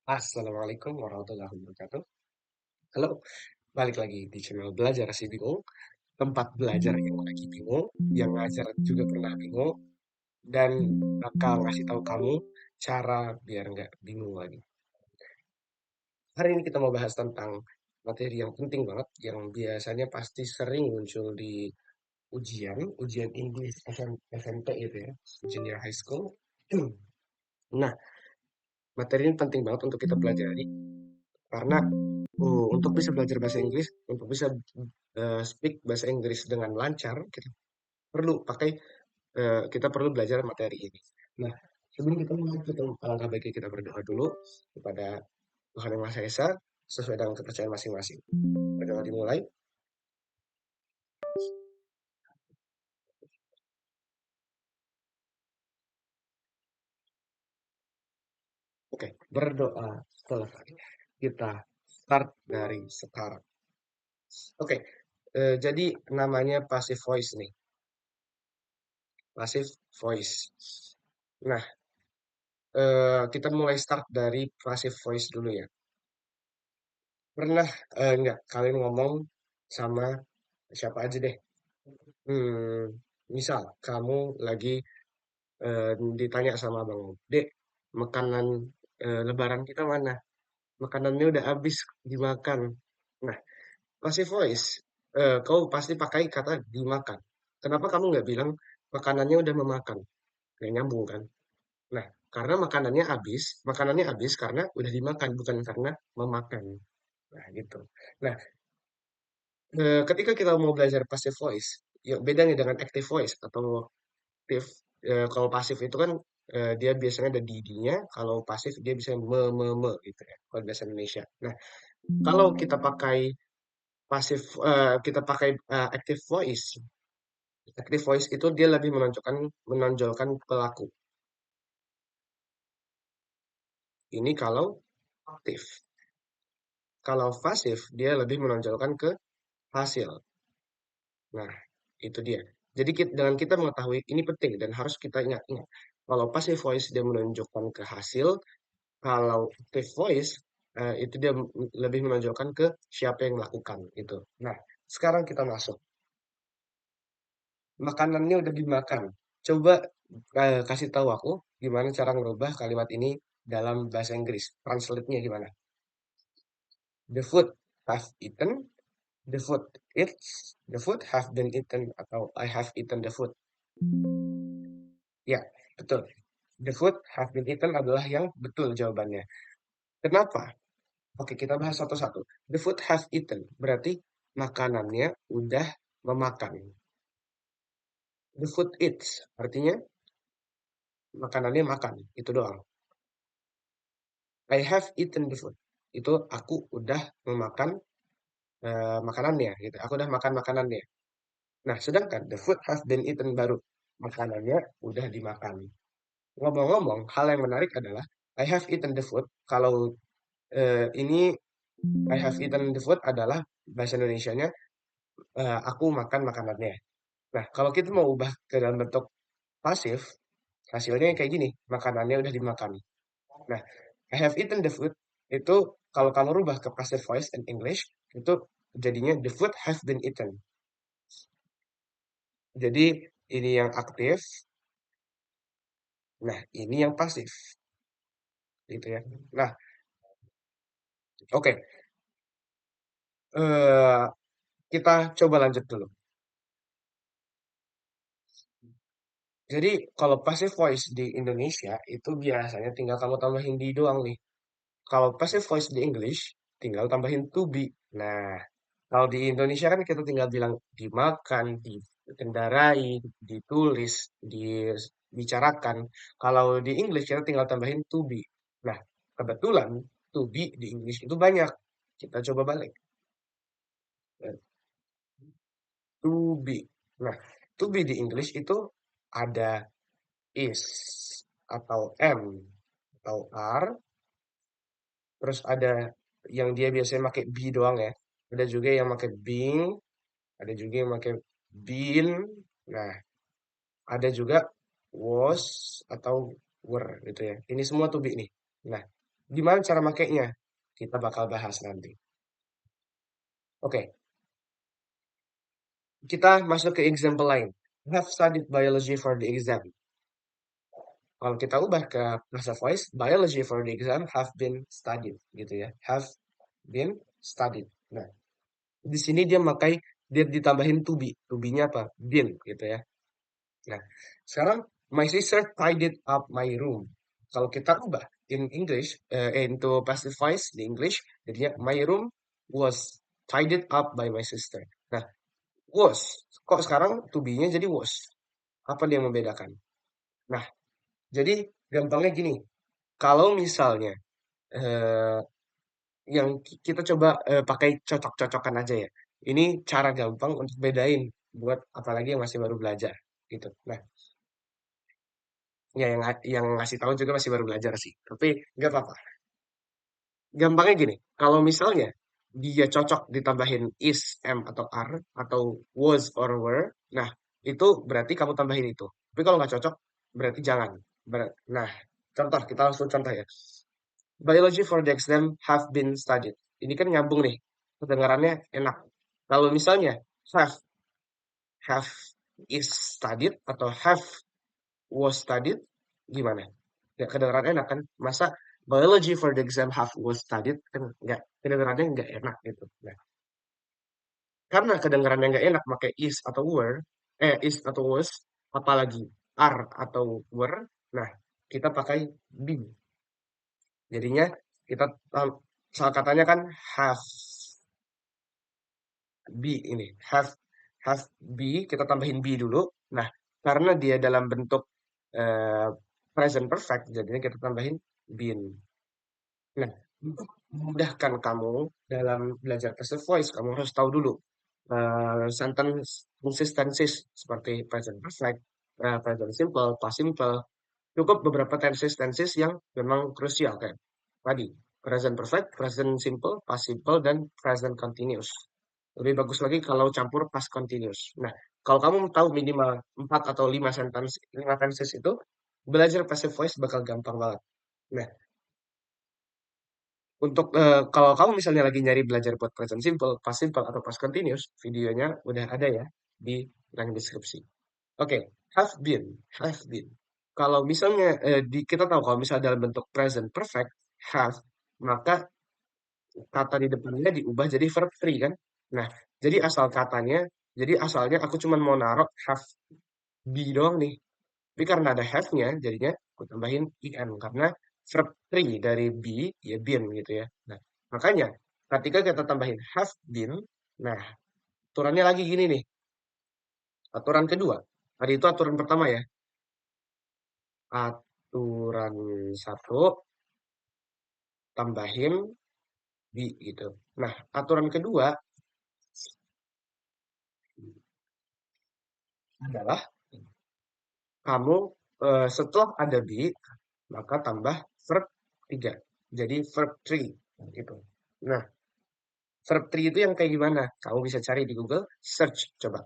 Assalamualaikum warahmatullahi wabarakatuh. Halo, balik lagi di channel Belajar Si Bingung, tempat belajar yang lagi bingung, yang ngajar juga pernah bingung, dan bakal ngasih tahu kamu cara biar nggak bingung lagi. Hari ini kita mau bahas tentang materi yang penting banget, yang biasanya pasti sering muncul di ujian English SMP gitu ya, Junior High School. Nah, materi ini penting banget untuk kita pelajari karena untuk bisa belajar bahasa Inggris, untuk bisa speak bahasa Inggris dengan lancar, kita perlu belajar materi ini. Nah, sebelum kita mulai, alangkah baiknya kita berdoa dulu kepada Tuhan Yang Maha Esa sesuai dengan kepercayaan masing-masing. Berdoa dimulai. Oke, berdoa selesai. Kita start dari sekarang. Oke, jadi namanya passive voice nih. Passive voice. Nah, kita mulai start dari passive voice dulu ya. Pernah nggak kalian ngomong sama siapa aja deh? Hmm, misal kamu lagi ditanya sama Bang, Dek, makanan Lebaran kita mana? Makanannya udah habis dimakan. Nah, passive voice, kau pasti pakai kata dimakan. Kenapa kamu nggak bilang makanannya udah memakan? Nggak nyambung kan? Nah, karena makanannya habis karena udah dimakan, bukan karena memakan. Nah, gitu. Nah, ketika kita mau belajar passive voice, ya bedanya dengan active voice atau aktif. Kalau pasif itu kan dia biasanya ada didinya, kalau pasif dia bisa me gitu ya, kalau bahasa Indonesia. Nah, kalau kita pakai active voice. Active voice itu dia lebih menonjolkan pelaku. Ini kalau aktif. Kalau pasif dia lebih menonjolkan ke hasil. Nah, itu dia. Jadi dengan kita mengetahui ini penting dan harus kita ingat-ingat. Kalau passive voice dia menunjukkan ke hasil, kalau active voice itu dia lebih menonjolkan ke siapa yang melakukan itu. Nah, sekarang kita masuk. Makanannya udah dimakan. Coba kasih tahu aku gimana cara ngerubah kalimat ini dalam bahasa Inggris. Translate-nya gimana? The food have eaten, the food eats, the food have been eaten atau I have eaten the food. Ya, betul. The food have been eaten adalah yang betul jawabannya. Kenapa? Oke, kita bahas satu-satu. The food have eaten berarti makanannya udah memakan. The food eats artinya makanannya makan, itu doang. I have eaten the food. Itu aku udah memakan makanannya gitu. Aku udah makan makanannya. Nah, sedangkan the food have been eaten baru makanannya udah dimakan. Ngomong-ngomong, hal yang menarik adalah I have eaten the food. Kalau ini I have eaten the food adalah bahasa Indonesianya aku makan makanannya. Nah, kalau kita mau ubah ke dalam bentuk pasif, hasilnya kayak gini, makanannya udah dimakan. Nah, I have eaten the food itu kalau kamu rubah ke passive voice in English, itu jadinya the food have been eaten. Jadi ini yang aktif, nah ini yang pasif, gitu ya. Nah, oke, eh, kita coba lanjut dulu. Jadi kalau passive voice di Indonesia itu biasanya tinggal kamu tambahin di doang nih. Kalau passive voice di English, tinggal tambahin to be. Nah, kalau di Indonesia kan kita tinggal bilang dimakan, dikendarai, ditulis, dibicarakan. Kalau di English kita tinggal tambahin to be. Nah, kebetulan to be di English itu banyak. Kita coba balik. To be. Nah, to be di English itu ada is atau am atau are. Terus ada yang dia biasanya pakai be doang ya. Ada juga yang pakai being, ada juga yang pakai been. Nah, ada juga was atau were gitu ya. Ini semua to be nih. Nah, Gimana cara makainya? Kita bakal bahas nanti. Oke, kita masuk ke example lain. Have studied biology for the exam. Kalau kita ubah ke passive voice, biology for the exam have been studied, gitu ya. Have been studied. Nah, di sini dia ditambahin to be. To be-nya apa? Been, gitu ya. Nah, sekarang my sister tidied up my room. Kalau kita ubah in English, into passive voice di English, jadinya my room was tidied up by my sister. Nah, was. Kok sekarang to be-nya jadi was? Apa dia yang membedakan? Nah, jadi gampangnya gini. Kalau misalnya eh, yang kita coba pakai cocok-cocokan aja ya. Ini cara gampang untuk bedain buat apalagi yang masih baru belajar gitu. Nah, ya yang ngasih tahu juga masih baru belajar sih. Tapi nggak apa-apa. Gampangnya gini, kalau misalnya dia cocok ditambahin is, am atau are atau was or were, nah itu berarti kamu tambahin itu. Tapi kalau nggak cocok, berarti jangan. Nah, contoh kita langsung contoh ya. Biology for the exam have been studied. Ini kan nyambung nih, kedengarannya enak. Kalau misalnya have is studied atau have was studied, gimana? Ya kedengarannya enak kan? Masa biology for the exam have was studied kan nggak kedengarannya nggak enak gitu. Nah, karena kedengarannya nggak enak pakai is atau were, is atau was, apalagi are atau were, nah kita pakai be. Jadinya kita salah katanya kan have be ini have be kita tambahin be dulu. Nah, karena dia dalam bentuk eh, present perfect, jadinya kita tambahin been. Nah, untuk memudahkan kamu dalam belajar passive voice, kamu harus tahu dulu sentence consistencies seperti present perfect, present simple, past simple. Cukup beberapa tenses-tenses yang memang krusial kan. Tadi, present perfect, present simple, past simple, dan present continuous. Lebih bagus lagi kalau campur past continuous. Nah, kalau kamu tahu minimal 4 atau 5 tenses itu, belajar passive voice bakal gampang banget. Nah, untuk kalau kamu misalnya lagi nyari belajar buat present simple, past simple, atau past continuous, videonya udah ada ya di link deskripsi. Oke, have been, have been. Kalau misalnya kita tahu kalau misalnya dalam bentuk present perfect have, maka kata di depannya diubah jadi verb three kan. Nah, jadi asalnya aku cuma mau naruh have be doang nih. Tapi karena ada have-nya, jadinya aku tambahin in karena verb three dari be ya been gitu ya. Nah, makanya ketika kita tambahin have been, nah aturannya lagi gini nih. Aturan kedua. Tadi itu aturan pertama ya. Aturan satu tambahin di gitu. Nah, aturan kedua adalah kamu setelah ada be maka tambah verb 3. Jadi verb 3 gitu. Nah, verb 3 itu yang kayak gimana? Kamu bisa cari di Google, search coba.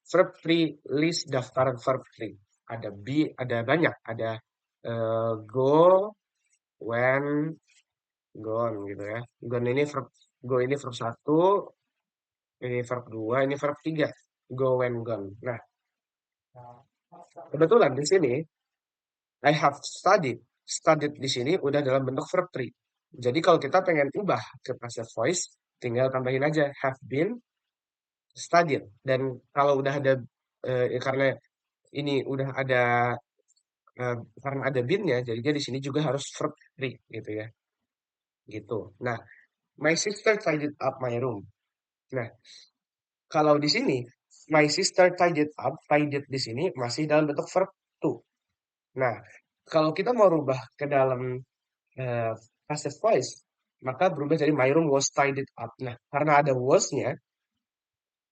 Verb 3 list daftar verb 3. Ada be, ada banyak, ada go, when, gone gitu ya. Go ini verb satu, ini verb 2, ini verb 3. Go, when, gone. Nah, kebetulan di sini I have studied. Studied di sini udah dalam bentuk verb 3. Jadi kalau kita pengen ubah ke passive voice, tinggal tambahin aja have been studied. Dan kalau udah ada karena ini udah ada karena ada been-nya, jadinya di sini juga harus verb 3 gitu ya. Gitu. Nah, my sister tidied up my room. Nah, kalau di sini my sister tidied up, tidied di sini masih dalam bentuk verb to. Nah, kalau kita mau rubah ke dalam eh, passive voice, maka berubah jadi my room was tidied up. Nah, karena ada was-nya,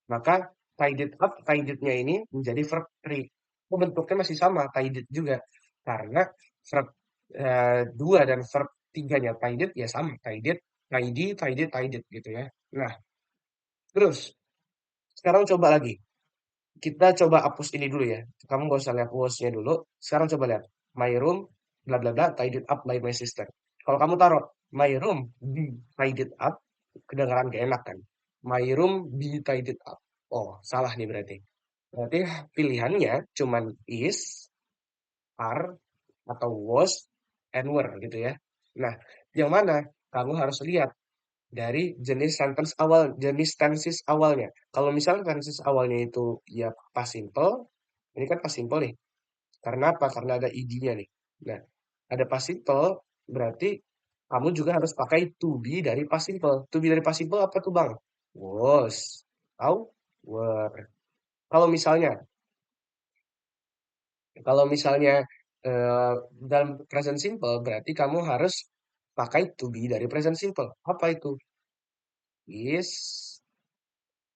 maka tidied up, tidied-nya ini menjadi verb 3. Oh, bentuknya masih sama, tidied juga. Karena verb 2 dan verb 3-nya tidied ya sama, tidied, tidy, tidied, tidied gitu ya. Nah, terus sekarang coba lagi. Kita coba hapus ini dulu ya. Kamu gak usah lihat was-nya dulu. Sekarang coba lihat. My room, bla bla bla, tidied up by my sister. Kalau kamu taruh My room be tidied up. Kedengaran gak enak kan? My room be tidied up. Oh, salah nih berarti. Berarti pilihannya cuman is, are, atau was, and were gitu ya. Nah, yang mana? Kamu harus lihat dari jenis tenses awalnya. Kalau misalnya tenses awalnya itu ya past simple, ini kan past simple nih. Karena apa? Karena ada id-nya nih. Nah, ada past simple berarti kamu juga harus pakai to be dari past simple. To be dari past simple apa tuh, Bang? Was, atau were. Kalau misalnya kalau misalnya eh, dalam present simple berarti kamu harus pakai to be dari present simple. Apa itu? Is,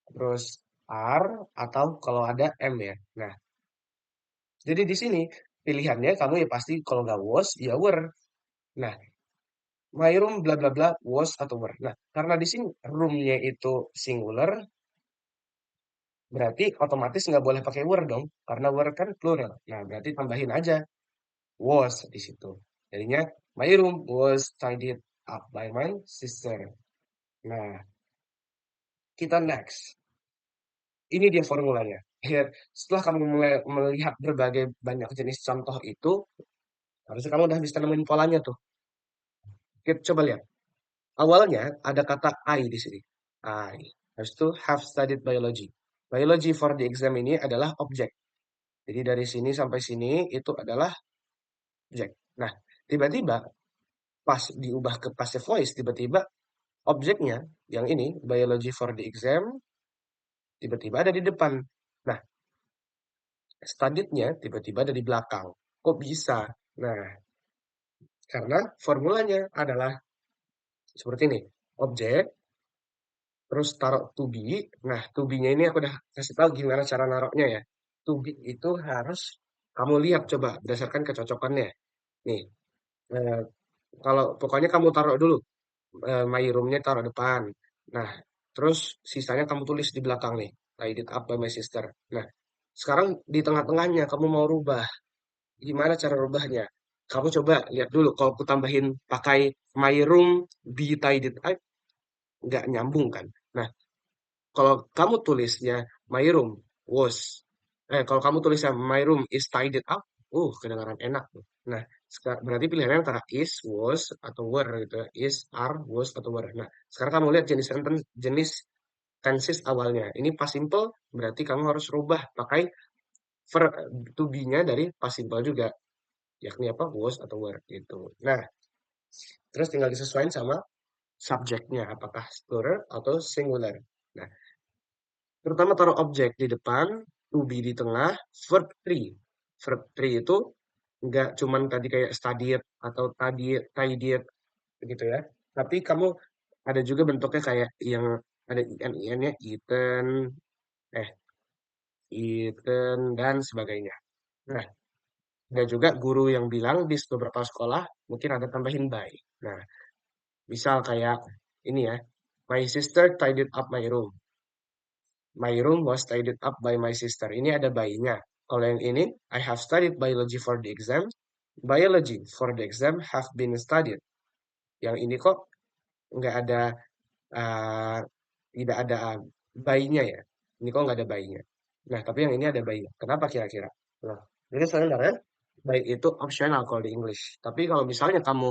terus are, atau kalau ada am ya. Nah, jadi di sini pilihannya kamu ya pasti kalau nggak was ya were. Nah, my room bla bla bla was atau were. Nah, karena di sini roomnya itu singular, berarti otomatis nggak boleh pakai were dong, karena were kan plural. Nah, berarti tambahin aja was di situ. Jadinya my room was tidied up by my sister. Nah, kita next. Ini dia formulanya. Ya, setelah kamu mulai melihat berbagai banyak jenis contoh itu, harusnya kamu udah bisa nemuin polanya tuh. Kita coba lihat. Awalnya ada kata I di sini. I. Habis itu have studied biology. Biology for the exam ini adalah objek. Jadi dari sini sampai sini itu adalah objek. Nah, tiba-tiba pas diubah ke passive voice, tiba-tiba objeknya yang ini, biology for the exam, tiba-tiba ada di depan. Nah, studied-nya tiba-tiba ada di belakang. Kok bisa? Nah, karena formulanya adalah seperti ini. Objek, terus taruh to be. Nah, to be-nya ini aku udah kasih tahu gimana cara naruhnya ya. To be itu harus kamu lihat coba berdasarkan kecocokannya. Nih, eh, kalau pokoknya kamu taruh dulu my room-nya taruh depan. Nah, terus sisanya kamu tulis di belakang nih. I did up by my sister. Nah, sekarang di tengah-tengahnya kamu mau rubah. Gimana cara rubahnya? Kamu coba lihat dulu. Kalau aku tambahin pakai my room be tidied up, nggak nyambung kan? Nah, kalau kamu tulisnya my room was, kalau kamu tulisnya my room is tidied up, kedengaran enak tuh. Nah, berarti pilihannya antara is, was, atau were gitu ya. Is, are, was, atau were. Nah, sekarang kamu lihat jenis tenses awalnya. Ini past simple, berarti kamu harus rubah pakai verb to be-nya dari past simple juga, yakni apa? Was atau were gitu. Nah, terus tinggal disesuaikan sama subjeknya, apakah plural atau singular. Nah, terutama taruh objek di depan, to be di tengah, verb three. Verb three itu nggak cuman tadi kayak studied atau tadi tidied gitu ya. Tapi kamu ada juga bentuknya kayak yang ada in-nya eaten, eh dan sebagainya. Nah, ada juga guru yang bilang di beberapa sekolah mungkin ada tambahin by. Nah, misal kayak ini ya, my sister tidied up my room. My room was tidied up by my sister. Ini ada by-nya. Kalau yang ini, I have studied biology for the exam. Biology for the exam have been studied. Yang ini kok nggak ada, uh, tidak ada by-nya ya. Ini kok nggak ada by-nya. Nah, tapi yang ini ada by-nya. Kenapa kira-kira? Nah, jadi sebenarnya by itu optional kalau di English. Tapi kalau misalnya kamu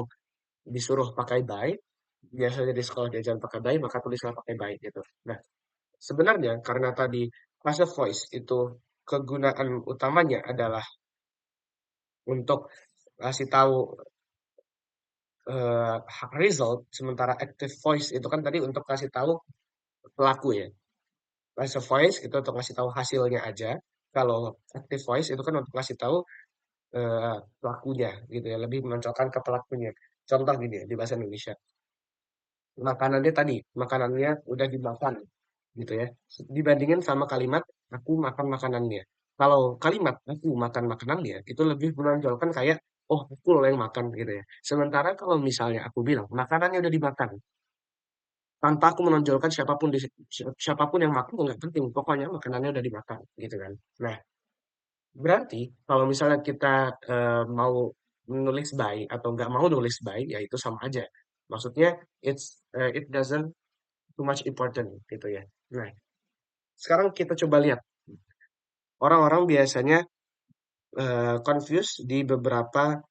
disuruh pakai by, biasanya di sekolah diajarin pakai by, maka tulislah pakai by gitu. Nah, sebenarnya karena tadi passive voice itu kegunaan utamanya adalah untuk kasih tahu eh, result, sementara active voice itu kan tadi untuk kasih tahu pelaku ya. Passive voice itu untuk kasih tahu hasilnya aja. Kalau active voice itu kan untuk kasih tahu pelakunya gitu ya, lebih menonjolkan ke pelakunya. Contoh gini ya, di bahasa Indonesia. Makanannya tadi, makanannya udah dimakan gitu ya. Dibandingin sama kalimat aku makan makanannya. Kalau kalimat aku makan makanannya itu lebih menonjolkan kayak oh aku loh yang makan gitu ya. Sementara kalau misalnya aku bilang makanannya udah dimakan tanpa aku menonjolkan siapapun yang makan nggak penting. Pokoknya makanannya udah dimakan gitu kan. Nah, berarti kalau misalnya kita mau menulis by atau nggak mau nulis by ya itu sama aja. Maksudnya it doesn't too much important gitu ya. Nah, sekarang kita coba lihat orang-orang biasanya confused di beberapa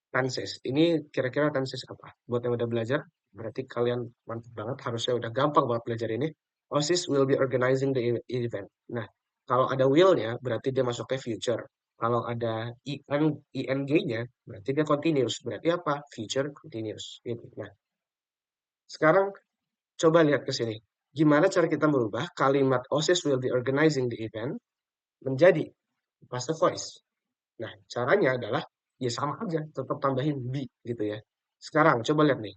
tenses. Ini kira-kira tenses apa? Buat yang udah belajar, berarti kalian mantap banget, harusnya udah gampang banget belajar ini. OSIS will be organizing the event. Nah, kalau ada will-nya, berarti dia masuknya future. Kalau ada ing-nya, berarti dia continuous. Berarti apa? Future continuous. Gitu. Nah, sekarang coba lihat ke sini. Gimana cara kita merubah kalimat OSIS will be organizing the event menjadi passive voice? Nah, caranya adalah ya sama aja, tetap tambahin be gitu ya. Sekarang coba lihat nih.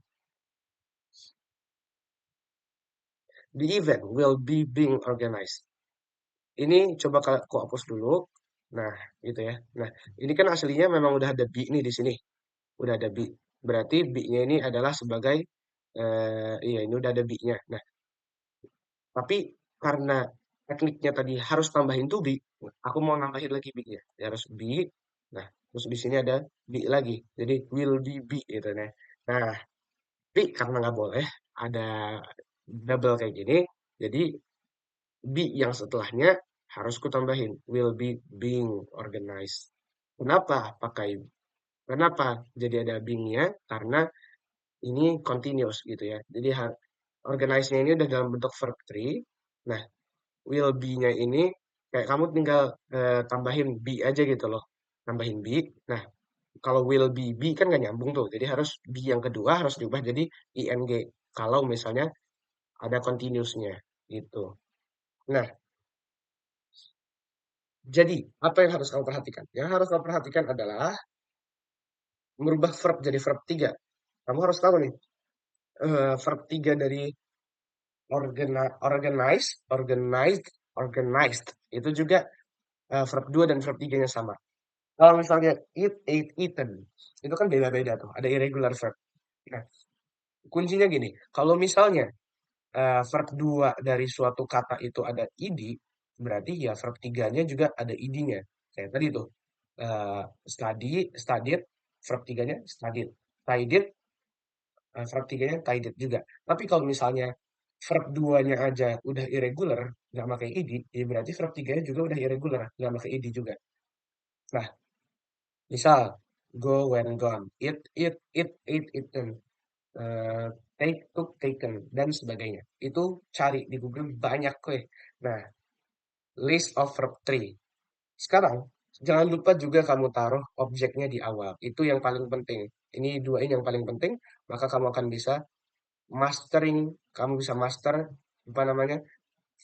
The event will be being organized. Ini coba aku hapus dulu. Nah, gitu ya. Nah, ini kan aslinya memang udah ada be nih di sini. Udah ada be. Berarti be-nya ini adalah sebagai iya ini udah ada be-nya. Nah, tapi karena tekniknya tadi harus tambahin to be, aku mau nambahin lagi be-nya. Ya, harus be. Nah, terus di sini ada be lagi. Jadi will be gitu nah. Nah, tapi karena nggak boleh ada double kayak gini, jadi be yang setelahnya harus kutambahin will be being organized. Kenapa pakai kenapa jadi ada being-nya? Karena ini continuous gitu ya. Jadi organize-nya ini udah dalam bentuk verb 3. Nah, will be-nya ini kayak kamu tinggal tambahin be aja gitu loh. Tambahin be. Nah, kalau will be kan nggak nyambung tuh. Jadi harus be yang kedua harus diubah jadi ing. Kalau misalnya ada continuous-nya gitu. Nah, jadi apa yang harus kamu perhatikan? Yang harus kamu perhatikan adalah merubah verb jadi verb 3. Kamu harus tahu nih, verb 3 dari organize, organized, organized. Itu juga verb 2 dan verb 3-nya sama. Kalau misalnya eat, ate, eaten, itu kan beda-beda tuh. Ada irregular verb. Nah, kuncinya gini, kalau misalnya verb 2 dari suatu kata itu ada id, berarti ya verb 3-nya juga ada id-nya. Kayak tadi tuh, studied, verb 3-nya studied. Tidied, verb 3-nya tidied juga. Tapi kalau misalnya verb 2-nya aja udah irregular, nggak pakai id, ya berarti verb 3-nya juga udah irregular, nggak pakai id juga. Nah, misal, go, went, gone, eat, eaten, eh, take, took, taken, dan sebagainya. Itu cari di Google banyak kok. Nah, list of verb 3. Sekarang, jangan lupa juga kamu taruh objeknya di awal. Itu yang paling penting. Ini dua ini yang paling penting, maka kamu akan bisa mastering, kamu bisa master apa namanya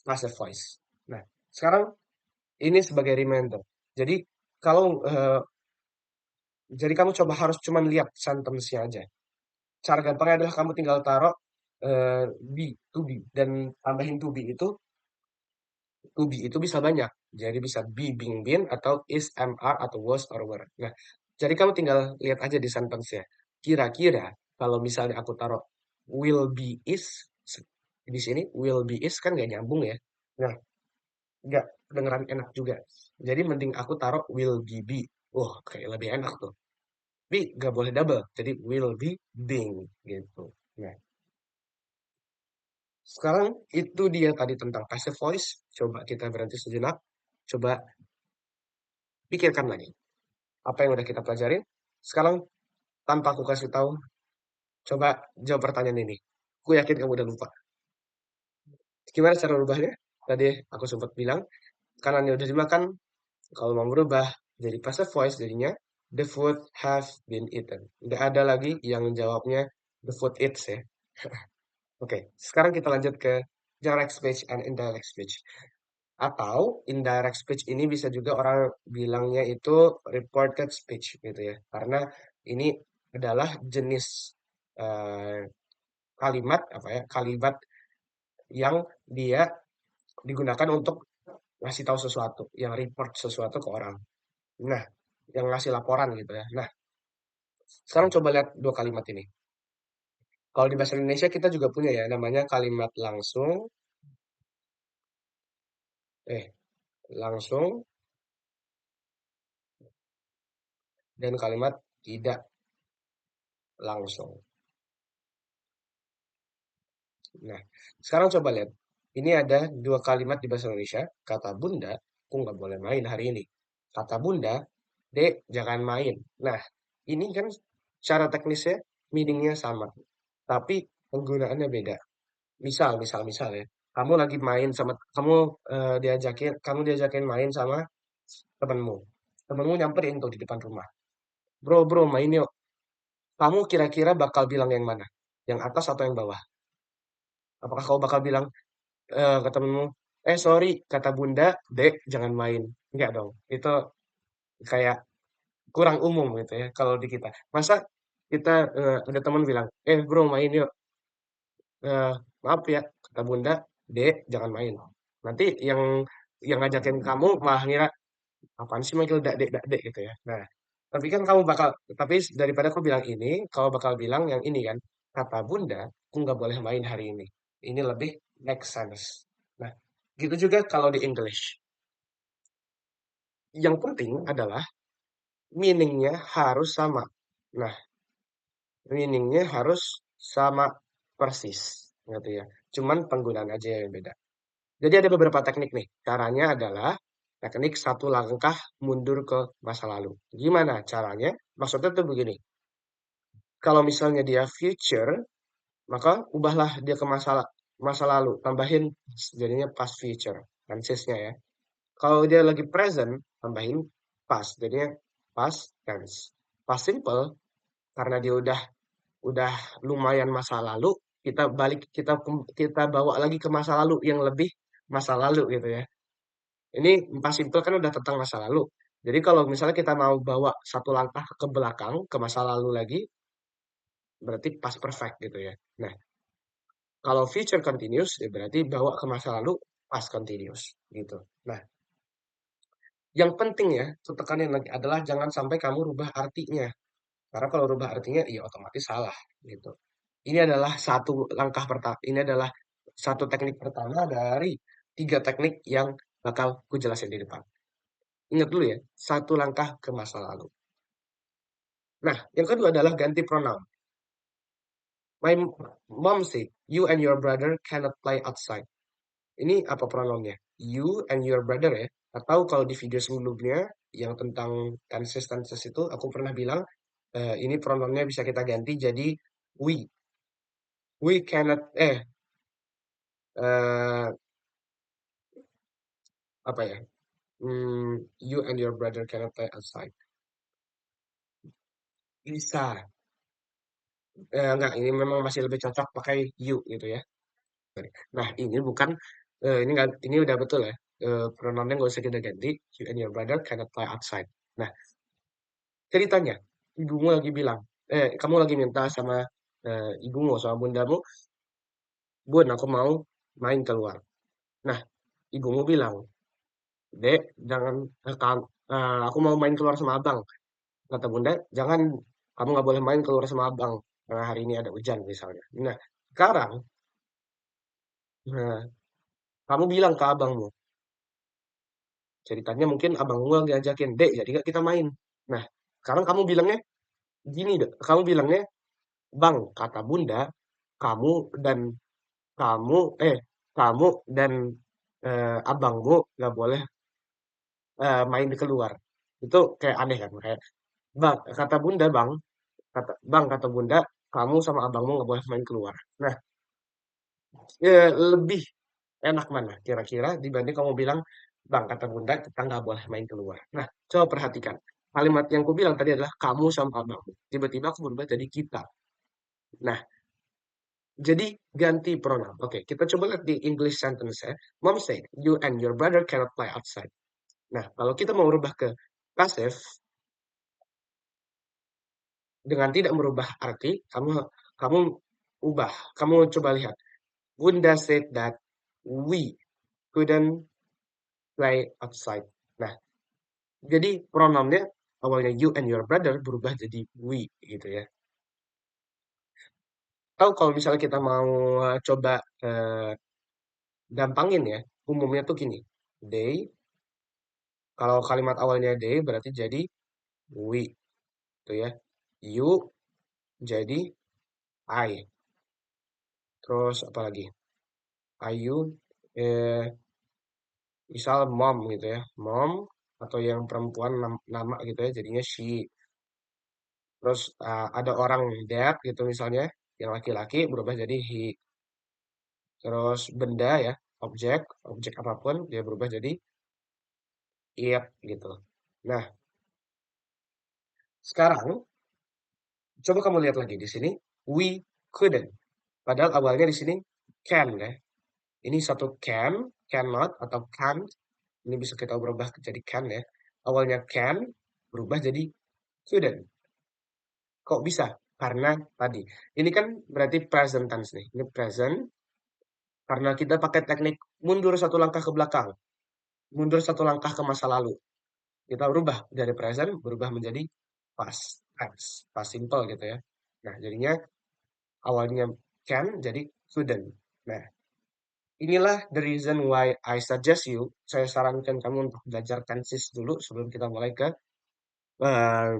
passive voice. Nah, sekarang ini sebagai reminder. Jadi kalau jadi kamu coba harus cuma lihat sentence-nya aja. Cara gampangnya adalah kamu tinggal taruh be, to be, dan tambahin to be itu, to be itu bisa banyak. Jadi bisa be, being, been, atau is, am, are, atau was, or were. Nah, jadi kamu tinggal lihat aja di sentence-nya. Kira-kira kalau misalnya aku taruh will be is di sini, will be is kan nggak nyambung ya. Nah, nggak kedengeran enak juga. Jadi mending aku taruh will be. Wah, kayak lebih enak tuh. Tapi nggak boleh double. Jadi will be being gitu. Nah, sekarang itu dia tadi tentang passive voice. Coba kita berhenti sejenak. Coba pikirkan lagi. Apa yang udah kita pelajarin. Sekarang tanpa aku kasih tahu, coba jawab pertanyaan ini. Aku yakin kamu udah lupa. Gimana cara merubahnya? Tadi aku sempat bilang, kanannya udah dimakan. Kalau mau merubah jadi passive voice, jadinya the food have been eaten. Nggak ada lagi yang jawabnya the food eats ya. Oke, sekarang kita lanjut ke direct speech and indirect speech. Atau indirect speech ini bisa juga orang bilangnya itu reported speech gitu ya. Karena ini adalah jenis eh, kalimat apa ya? Kalimat yang dia digunakan untuk ngasih tahu sesuatu, yang report sesuatu ke orang. Nah, yang ngasih laporan gitu ya. Nah, sekarang coba lihat dua kalimat ini. Kalau di bahasa Indonesia kita juga punya ya namanya kalimat langsung, eh langsung dan kalimat tidak langsung. Nah, sekarang coba lihat. Ini ada dua kalimat di bahasa Indonesia. Kata bunda, aku nggak boleh main hari ini. Kata bunda, dek, jangan main. Nah, ini kan secara teknisnya meaningnya sama. Tapi penggunaannya beda. Misal ya. Kamu lagi main sama, kamu diajakin main sama temenmu. Temenmu nyamperin tuh di depan rumah. Bro, bro, main yuk. Kamu kira-kira bakal bilang yang mana? Yang atas atau yang bawah? Apakah kau bakal bilang ke temenmu, sorry, kata bunda, dek, jangan main. Enggak dong. Itu kayak kurang umum gitu ya kalau di kita. Masa kita ada teman bilang, bro main yuk. Eh, maaf ya, kata bunda, dek, jangan main. Nanti yang ngajakin kamu malah ngira apaan sih manggil dak dek gitu ya. Nah, tapi daripada aku bilang ini, kau bakal bilang yang ini kan, kata bunda, aku nggak boleh main hari ini. Ini lebih make sense. Nah, gitu juga kalau di English. Yang penting adalah meaning-nya harus sama. Nah, meaning-nya harus sama persis, gitu ya. Cuman penggunaan aja yang beda. Jadi ada beberapa teknik nih. Caranya adalah teknik satu langkah mundur ke masa lalu. Gimana caranya? Maksudnya tuh begini. Kalau misalnya dia future, maka ubahlah dia ke masa lalu. Tambahin jadinya past future. Tense-nya ya. Kalau dia lagi present, tambahin past. Jadinya past tense. Past simple, karena dia udah lumayan masa lalu, kita bawa lagi ke masa lalu yang lebih masa lalu gitu ya. Ini past simple kan udah tentang masa lalu. Jadi kalau misalnya kita mau bawa satu langkah ke belakang ke masa lalu lagi, berarti past perfect gitu ya. Nah, kalau future continuous ya berarti bawa ke masa lalu past continuous gitu. Nah, yang penting ya, tekanin lagi adalah jangan sampai kamu rubah artinya. Karena kalau rubah artinya, ya otomatis salah gitu. Ini adalah satu teknik pertama dari tiga teknik yang bakal ku jelasin di depan. Ingat dulu ya, satu langkah ke masa lalu. Nah, yang kedua adalah ganti pronoun. My mom said, you and your brother cannot play outside. Ini apa pronounnya? You and your brother ya. Atau kalau di video sebelumnya yang tentang tenses itu aku pernah bilang ini pronounnya bisa kita ganti jadi we. We cannot eh apa ya? You and your brother cannot play outside. Bisa. Enggak, ini memang masih lebih cocok pakai you gitu ya. Nah, ini udah betul ya. Pronounnya nggak usah kita ganti. You and your brother cannot play outside. Nah, ceritanya, ibumu lagi bilang, kamu lagi minta sama ibumu, sama bundamu, Bun, aku mau main keluar. Nah, ibumu bilang, Dek, jangan, aku mau main keluar sama abang. Kata bunda, jangan, kamu nggak boleh main keluar sama abang. Karena hari ini ada hujan misalnya. Nah, sekarang, nah, kamu bilang ke abangmu, ceritanya mungkin abangmu lagi ajakin, Dek, jadi nggak kita main. Nah, sekarang kamu bilangnya gini deh, kamu bilangnya, Bang, kata bunda, kamu dan kamu, eh, kamu dan abangmu nggak boleh main di keluar. Itu kayak aneh kan, kayak, Bang, kata bunda, kata bunda, kamu sama abangmu nggak boleh main keluar. Nah, lebih enak mana kira-kira dibanding kamu bilang, Bang, kata bunda, kita nggak boleh main keluar. Nah, coba perhatikan. Kalimat yang aku bilang tadi adalah kamu sama abangmu. Tiba-tiba aku berubah jadi kita. Nah, jadi ganti pronoun. Oke, kita coba lihat di English sentence ya. Mom said, you and your brother cannot play outside. Nah, kalau kita mau rubah ke passive dengan tidak merubah arti, kamu ubah. Kamu coba lihat. Bunda said that we couldn't play outside. Nah, jadi pronounnya awalnya you and your brother berubah jadi we gitu ya. Tahu kalau misalnya kita mau coba eh, gampangin ya, umumnya tuh gini. They, kalau kalimat awalnya they berarti jadi we gitu ya. You jadi I. Terus apa lagi? Ayu, eh, misal mom gitu ya. Mom atau yang perempuan nama gitu ya, jadinya she. Terus ada orang dad gitu misalnya, yang laki-laki berubah jadi he. Terus benda ya, objek apapun dia berubah jadi it gitu. Nah, sekarang coba kamu lihat lagi di sini, we couldn't. Padahal awalnya di sini can ya. Ini satu cannot atau can't. Ini bisa kita berubah jadi can ya. Awalnya can berubah jadi couldn't. Kok bisa? Karena tadi. Ini kan berarti present tense nih. Ini present karena kita pakai teknik mundur satu langkah ke belakang. Mundur satu langkah ke masa lalu. Kita berubah dari present berubah menjadi past tense, past simple gitu ya. Nah, jadinya awalnya can jadi couldn't. Nah, inilah the reason why I suggest you, saya sarankan kamu untuk belajar tenses dulu sebelum kita mulai ke uh,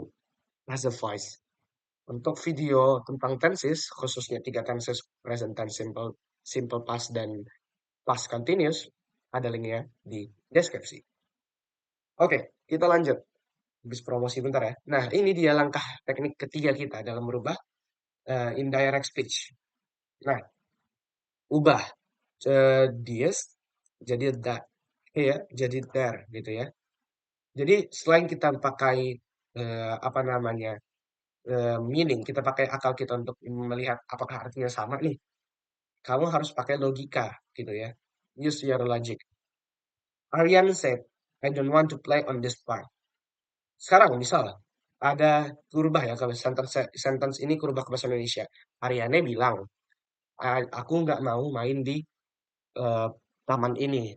passive voice. Untuk video tentang tenses, khususnya tiga tenses, present tense, simple, simple past, dan past continuous, ada linknya di deskripsi. Oke, kita lanjut. Habis promosi bentar ya. Nah, ini dia langkah teknik ketiga kita dalam merubah indirect speech. Nah, ubah this jadi that, ya, jadi there gitu ya. Jadi selain kita pakai apa namanya meaning, kita pakai akal kita untuk melihat apakah artinya sama nih. Kamu harus pakai logika gitu ya. Use your logic. Aryan said, I don't want to play on this part. Sekarang misal ada kurubah ya kalau sentence ini kurubah ke bahasa Indonesia. Aryane bilang, aku nggak mau main di eh, taman ini.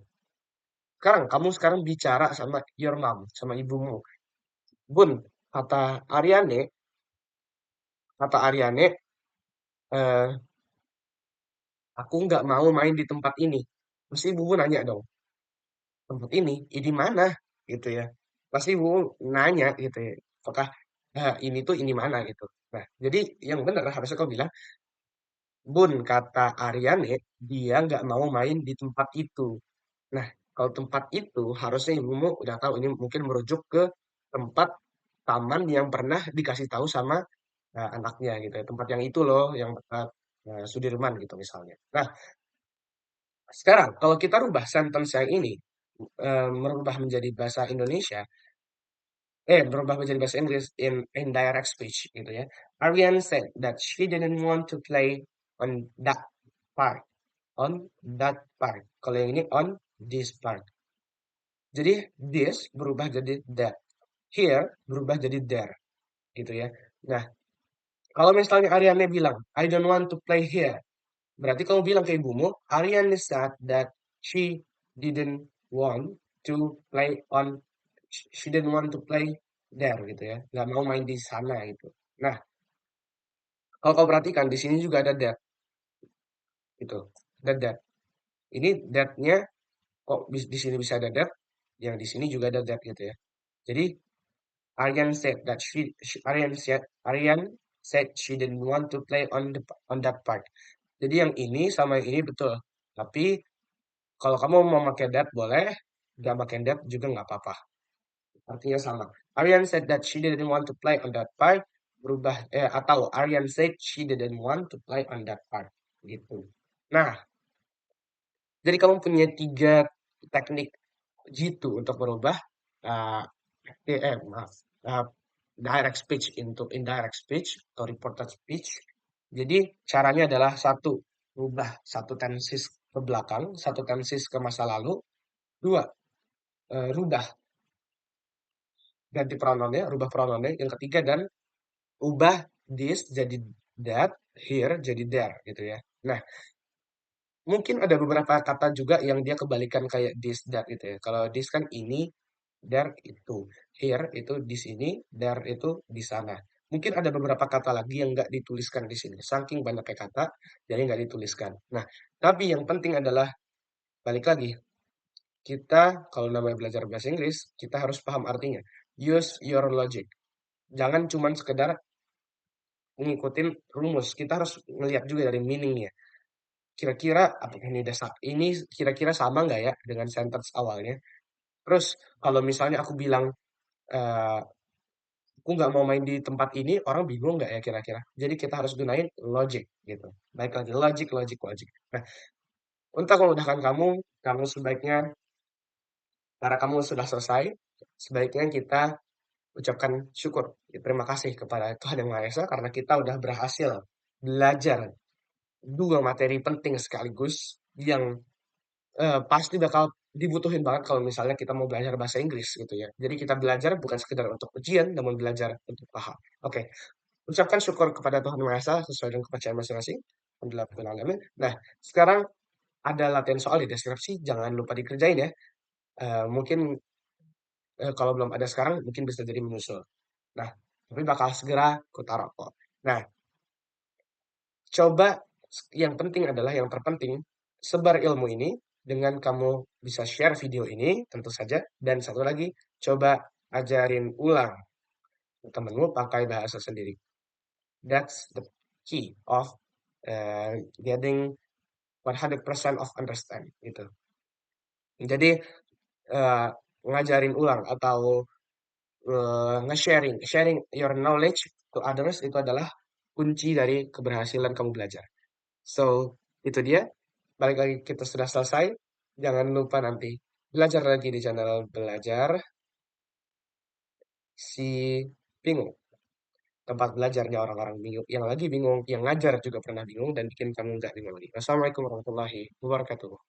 Sekarang bicara sama your mom, sama ibumu. Bun, kata Aryane, kata Aryane, eh, aku nggak mau main di tempat ini. Pasti ibu nanya dong, tempat ini mana? Gitu ya. Pasti ibu nanya gitu ya. Apakah ini tuh ini mana gitu. Nah, jadi yang benar harusnya kau bilang, Bun, kata Aryane, dia nggak mau main di tempat itu. Nah, kalau tempat itu harusnya ibumu udah tahu ini mungkin merujuk ke tempat taman yang pernah dikasih tahu sama anaknya gitu ya. Tempat yang itu loh, yang dekat Sudirman gitu misalnya. Nah, sekarang kalau kita rubah sentence yang ini merubah menjadi bahasa Indonesia, berubah menjadi bahasa Inggris in indirect speech gitu ya. Ariane said that she didn't want to play on that park, on that park. Kalau yang ini on this park. Jadi this berubah jadi that. Here berubah jadi there gitu ya. Nah, kalau misalnya Ariane bilang, I don't want to play here. Berarti kamu bilang ke ibumu, Ariane said that she didn't want to play on, she didn't want to play there gitu ya. Nggak mau main di sana gitu. Nah, kalau kau perhatikan di sini juga ada that gitu. Ada that. Ini that-nya kok di sini bisa ada that, yang di sini juga ada that gitu ya. Jadi Aryan said she didn't want to play on that part. Jadi yang ini sama yang ini betul. Tapi kalau kamu mau pakai that boleh, nggak pakai that juga nggak apa-apa. Artinya sama. Aryan said that she didn't want to play on that part. Berubah atau Aryan said she didn't want to play on that part. Gitu. Nah, jadi kamu punya tiga teknik gitu untuk merubah uh, maaf, uh, direct speech into indirect speech atau reported speech. Jadi caranya adalah satu, rubah satu tenses ke belakang, satu tenses ke masa lalu. Dua, rubah ganti pronounnya, rubah pronounnya. Yang ketiga dan ubah this jadi that, here jadi there gitu ya. Nah, mungkin ada beberapa kata juga yang dia kebalikan kayak this, that gitu ya. Kalau this kan ini, there itu. Here itu di sini, there itu di sana. Mungkin ada beberapa kata lagi yang nggak dituliskan di sini. Saking banyaknya kata, jadi nggak dituliskan. Nah, tapi yang penting adalah, balik lagi, kita kalau namanya belajar bahasa Inggris, kita harus paham artinya. Use your logic. Jangan cuman sekedar ngikutin rumus. Kita harus ngelihat juga dari meaningnya. kira-kira apakah ini kira-kira sama nggak ya dengan sentence awalnya. Terus kalau misalnya aku bilang, eee, aku nggak mau main di tempat ini, orang bingung nggak ya kira-kira? Jadi kita harus gunain logic gitu. Baik lagi logic logic logic. Nah, untuk memudahkan kamu, kamu sebaiknya karena kamu sudah selesai, sebaiknya kita ucapkan syukur, ya, terima kasih kepada Tuhan Yang Maha Esa karena kita udah berhasil belajar 2 materi penting sekaligus yang pasti bakal dibutuhin banget kalau misalnya kita mau belajar bahasa Inggris gitu ya. Jadi kita belajar bukan sekedar untuk ujian, namun belajar untuk paham. Oke, ucapkan syukur kepada Tuhan Yang Maha Esa sesuai dengan kepercayaan masing-masing. Alhamdulillah, alamin. Nah, sekarang ada latihan soal di deskripsi, jangan lupa dikerjain ya. Mungkin kalau belum ada sekarang, mungkin bisa jadi menyusul. Nah, tapi bakal segera aku taruh kok. Nah, coba yang penting adalah yang terpenting, sebar ilmu ini dengan kamu bisa share video ini tentu saja dan satu lagi coba ajarin ulang ke temenmu pakai bahasa sendiri. That's the key of getting 100% of understand gitu. Jadi eh, ngajarin ulang atau nge-sharing, sharing your knowledge to others itu adalah kunci dari keberhasilan kamu belajar. So, itu dia. Balik lagi kita sudah selesai. Jangan lupa nanti belajar lagi di channel Belajar si Bingung. Tempat belajarnya orang-orang bingung, yang lagi bingung, yang ngajar juga pernah bingung dan bikin kamu nggak bingung lagi. Wassalamualaikum warahmatullahi wabarakatuh.